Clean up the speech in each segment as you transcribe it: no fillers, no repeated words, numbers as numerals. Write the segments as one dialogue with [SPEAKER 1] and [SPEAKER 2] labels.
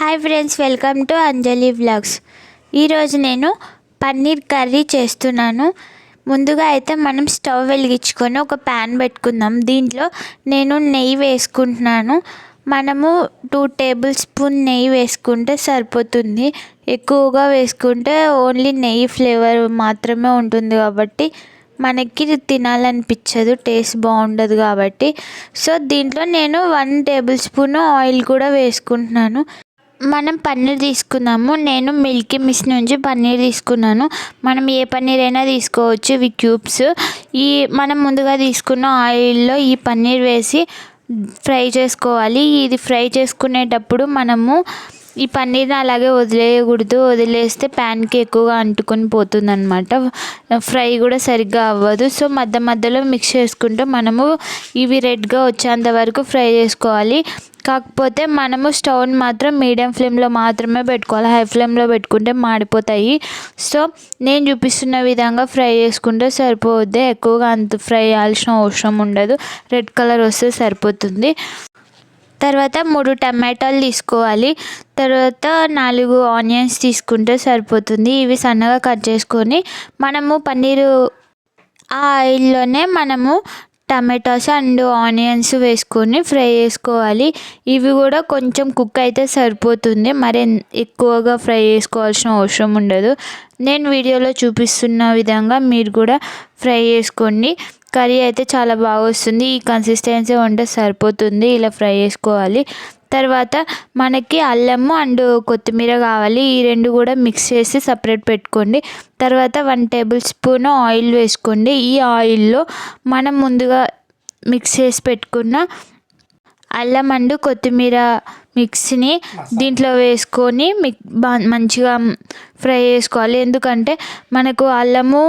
[SPEAKER 1] Hi friends, welcome to Anjali vlogs. ఈరోజు నేను paneer curry చేస్తున్నాను. ముందుగా అయితే మనం స్టవ్ వెలిగించుకొని ఒక ప్యాన్ పెట్టుకుందాం. దీంట్లో నేను నెయ్యి వేసుకుంటున్నాను. మనము 2 టేబుల్ స్పూన్ నెయ్యి వేసుకుంటే సరిపోతుంది. ఎక్కువగా వేసుకుంటే ఓన్లీ నెయ్యి ఫ్లేవర్ మాత్రమే ఉంటుంది కాబట్టి మనకి తినాలనిపించదు, టేస్ట్ బాగుండదు కాబట్టి. సో దీంట్లో నేను 1 టేబుల్ స్పూన్ ఆయిల్ కూడా వేసుకుంటున్నాను. మనం పన్నీర్ తీసుకున్నాము. నేను మిల్కీ మిస్ట్ నుంచి పన్నీర్ తీసుకున్నాను. మనం ఏ పన్నీర్ అయినా తీసుకోవచ్చు, ఇవి క్యూబ్స్. మనం ముందుగా తీసుకున్న ఆయిల్లో ఈ పన్నీర్ వేసి ఫ్రై చేసుకోవాలి. ఇది ఫ్రై చేసుకునేటప్పుడు మనము ఈ పన్నీర్ని అలాగే వదిలేయకూడదు. వదిలేస్తే ప్యాన్కి ఎక్కువగా అంటుకొని పోతుంది అనమాట. ఫ్రై కూడా సరిగ్గా అవ్వదు. సో మధ్యలో మిక్స్ చేసుకుంటూ మనము ఇవి రెడ్గా వచ్చేంత వరకు ఫ్రై చేసుకోవాలి. కాకపోతే మనము స్టవ్ని మాత్రం మీడియం ఫ్లేమ్లో మాత్రమే పెట్టుకోవాలి. హై ఫ్లేమ్లో పెట్టుకుంటే మాడిపోతాయి. సో నేను చూపిస్తున్న విధంగా ఫ్రై చేసుకుంటే సరిపోద్ది. ఎక్కువగా అంత ఫ్రై చేయాల్సిన అవసరం ఉండదు. రెడ్ కలర్ వస్తే సరిపోతుంది. తర్వాత 3 టమాటాలు తీసుకోవాలి. తర్వాత 4 ఆనియన్స్ తీసుకుంటే సరిపోతుంది. ఇవి సన్నగా కట్ చేసుకొని మనము పన్నీరు ఆ ఆయిల్లోనే మనము టమాటాస్ అండ్ ఆనియన్స్ వేసుకొని ఫ్రై చేసుకోవాలి. ఇవి కూడా కొంచెం కుక్ అయితే సరిపోతుంది, మరి ఎక్కువగా ఫ్రై చేసుకోవాల్సిన అవసరం ఉండదు. నేను వీడియోలో చూపిస్తున్న విధంగా మీరు కూడా ఫ్రై చేసుకోండి. కర్రీ అయితే చాలా బాగా వస్తుంది. ఈ కన్సిస్టెన్సీ ఉంటే సరిపోతుంది. ఇలా ఫ్రై చేసుకోవాలి. తర్వాత మనకి అల్లము అండ్ కొత్తిమీర కావాలి. ఈ 2 కూడా మిక్స్ చేసి సపరేట్ పెట్టుకోండి. తర్వాత 1 టేబుల్ స్పూన్ ఆయిల్ వేసుకోండి. ఈ ఆయిల్లో మనం ముందుగా మిక్స్ చేసి పెట్టుకున్న అల్లం అండ్ కొత్తిమీర మిక్స్ని దీంట్లో వేసుకొని మంచిగా ఫ్రై చేసుకోవాలి. ఎందుకంటే మనకు అల్లము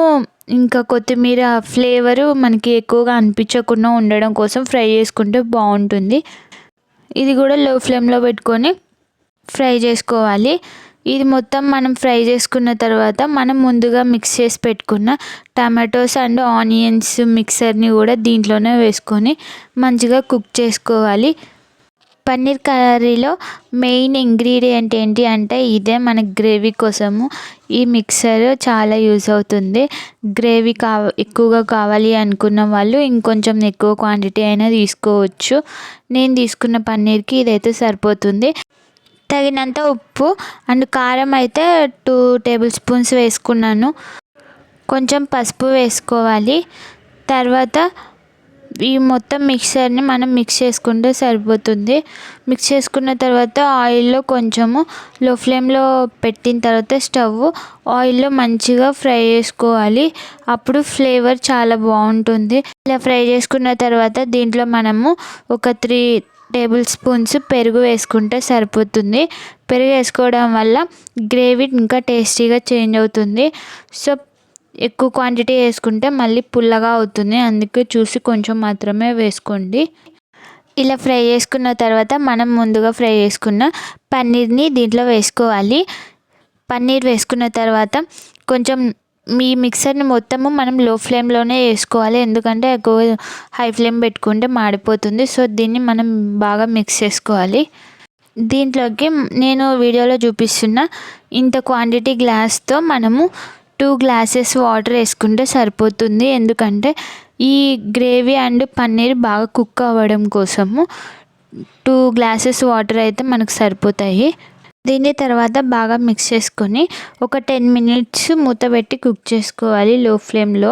[SPEAKER 1] ఇంకా కొత్తిమీర ఫ్లేవరు మనకి ఎక్కువగా అనిపించకుండా ఉండడం కోసం ఫ్రై చేసుకుంటే బాగుంటుంది. ఇది కూడా లో ఫ్లేమ్లో పెట్టుకొని ఫ్రై చేసుకోవాలి. ఇది మొత్తం మనం ఫ్రై చేసుకున్న తర్వాత మనం ముందుగా మిక్స్ చేసి పెట్టుకున్న టమాటోస్ అండ్ ఆనియన్స్ మిక్సర్ని కూడా దీంట్లోనే వేసుకొని మంచిగా కుక్ చేసుకోవాలి. పన్నీర్ కర్రీలో మెయిన్ ఇంగ్రీడియంట్ ఏంటి అంటే ఇదే. మన గ్రేవీ కోసము ఈ మిక్సర్ చాలా యూజ్ అవుతుంది. గ్రేవీ ఎక్కువగా కావాలి అనుకున్న వాళ్ళు ఇంకొంచెం ఎక్కువ క్వాంటిటీ అయినా తీసుకోవచ్చు. నేను తీసుకున్న పన్నీర్కి ఇదైతే సరిపోతుంది. తగినంత ఉప్పు అండ్ కారం అయితే 2 టేబుల్ స్పూన్స్ వేసుకున్నాను. కొంచెం పసుపు వేసుకోవాలి. తర్వాత ఈ మొత్తం మిక్సర్ని మనం మిక్స్ చేసుకుంటే సరిపోతుంది. మిక్స్ చేసుకున్న తర్వాత ఆయిల్లో కొంచెము లో ఫ్లేమ్లో పెట్టిన తర్వాత స్టవ్ ఆయిల్లో మంచిగా ఫ్రై చేసుకోవాలి. అప్పుడు ఫ్లేవర్ చాలా బాగుంటుంది. ఇలా ఫ్రై చేసుకున్న తర్వాత దీంట్లో మనము ఒక 3 టేబుల్ స్పూన్స్ పెరుగు వేసుకుంటే సరిపోతుంది. పెరుగు వేసుకోవడం వల్ల గ్రేవీ ఇంకా టేస్టీగా చేంజ్ అవుతుంది. సో ఎక్కువ క్వాంటిటీ వేసుకుంటే మళ్ళీ పుల్లగా అవుతుంది. అందుకే చూసి కొంచెం మాత్రమే వేసుకోండి. ఇలా ఫ్రై చేసుకున్న తర్వాత మనం ముందుగా ఫ్రై చేసుకున్న పన్నీర్ని దీంట్లో వేసుకోవాలి. పన్నీర్ వేసుకున్న తర్వాత కొంచెం మీ మిక్సర్ని మొత్తము మనం లో ఫ్లేమ్లోనే వేసుకోవాలి. ఎందుకంటే ఎక్కువ హై ఫ్లేమ్ పెట్టుకుంటే మాడిపోతుంది. సో దీన్ని మనం బాగా మిక్స్ చేసుకోవాలి. దీంట్లోకి నేను వీడియోలో చూపిస్తున్న ఇంత క్వాంటిటీ గ్లాస్తో మనము 2 గ్లాసెస్ వాటర్ వేసుకుంటే సరిపోతుంది. ఎందుకంటే ఈ గ్రేవీ అండ్ పన్నీర్ బాగా కుక్ అవ్వడం కోసము 2 గ్లాసెస్ వాటర్ అయితే మనకు సరిపోతాయి. దీని తర్వాత బాగా మిక్స్ చేసుకొని ఒక 10 మినిట్స్ మూత పెట్టి కుక్ చేసుకోవాలి లో ఫ్లేమ్లో.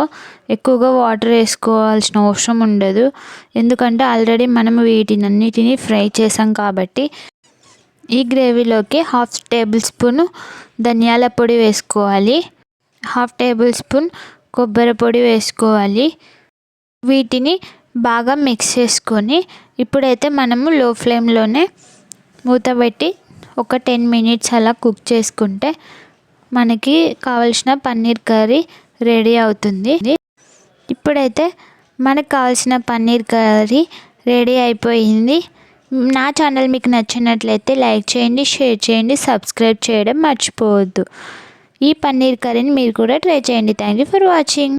[SPEAKER 1] ఎక్కువగా వాటర్ వేసుకోవాల్సిన అవసరం ఉండదు, ఎందుకంటే ఆల్రెడీ మనం వీటినన్నిటిని ఫ్రై చేసాం కాబట్టి. ఈ గ్రేవీలోకి 1/2 టేబుల్ స్పూన్ ధనియాల పొడి వేసుకోవాలి. 1/2 టేబుల్ స్పూన్ కొబ్బరి పొడి వేసుకోవాలి. వీటిని బాగా మిక్స్ చేసుకొని ఇప్పుడైతే మనము లో ఫ్లేమ్లోనే మూత పెట్టి ఒక 10 మినిట్స్ అలా కుక్ చేసుకుంటే మనకి కావాల్సిన పన్నీర్ కర్రీ రెడీ అవుతుంది. ఇప్పుడైతే మనకు కావాల్సిన పన్నీర్ కర్రీ రెడీ అయిపోయింది. నా ఛానల్ మీకు నచ్చినట్లయితే లైక్ చేయండి, షేర్ చేయండి, సబ్స్క్రైబ్ చేయడం మర్చిపోవద్దు. ఈ పన్నీర్ కర్రీని మీరు కూడా ట్రై చేయండి. Thank you for watching.